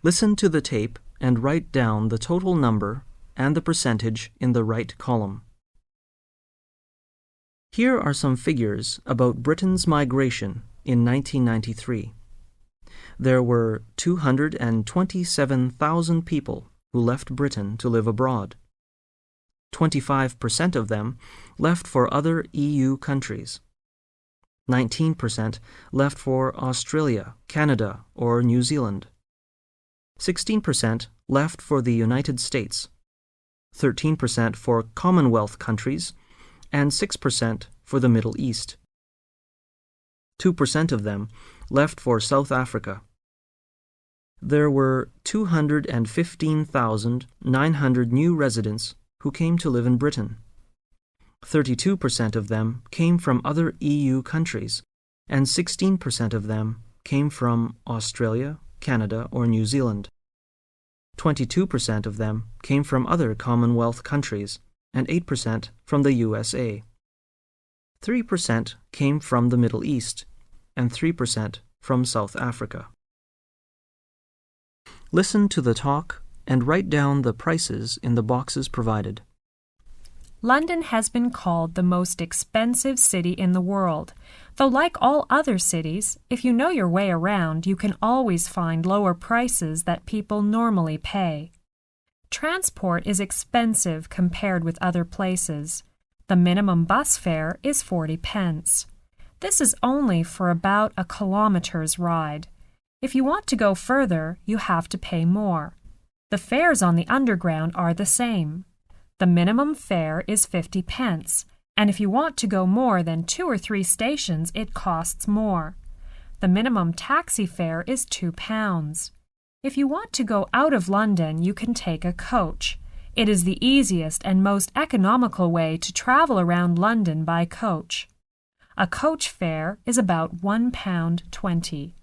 Listen to the tape and write down the total number and the percentage in the right column. Here are some figures about Britain's migration in 1993. There were 227,000 people who left Britain to live abroad. 25% of them left for other EU countries. 19% left for Australia, Canada, or New Zealand. 16% left for the United States. 13% for Commonwealth countries, and 6% for the Middle East. 2% of them left for South Africa. There were 215,900 new residents who came to live in Britain. 32% of them came from other EU countries, and 16% of them came from Australia, Canada, or New Zealand. 22% of them came from other Commonwealth countries, and 8% from the USA. 3% came from the Middle East, and 3% from South Africa. Listen to the talk and write down the prices in the boxes provided. London has been called the most expensive city in the world, though like all other cities, if you know your way around, you can always find lower prices that people normally pay. Transport is expensive compared with other places. The minimum bus fare is 40 pence. This is only for about a kilometer's ride. If you want to go further, you have to pay more. The fares on the Underground are the same. The minimum fare is 50 pence, and if you want to go more than 2 or 3 stations, it costs more. The minimum taxi fare is £2. If you want to go out of London, you can take a coach. It is the easiest and most economical way to travel around London by coach. A coach fare is about £1.20.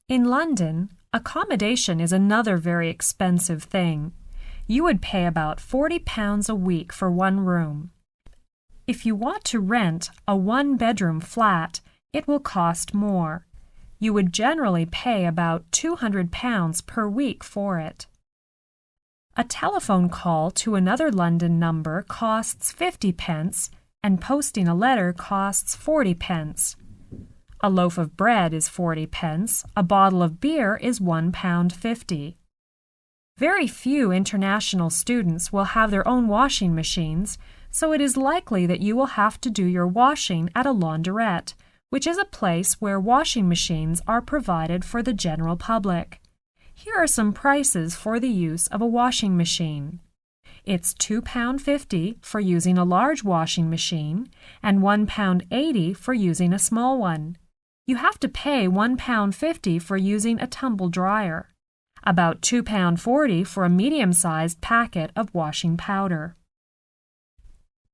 In London, accommodation is another very expensive thing. You would pay about £40 a week for one room. If you want to rent a one-bedroom flat, it will cost more. You would generally pay about £200 per week for it. A telephone call to another London number costs 50 pence, and posting a letter costs 40 pence. A loaf of bread is 40 pence, a bottle of beer is £1.50. Very few international students will have their own washing machines, so it is likely that you will have to do your washing at a laundrette, which is a place where washing machines are provided for the general public. Here are some prices for the use of a washing machine. It's £2.50 for using a large washing machine and £1.80 for using a small one. You have to pay £1.50 for using a tumble dryer. About £2.40 for a medium-sized packet of washing powder.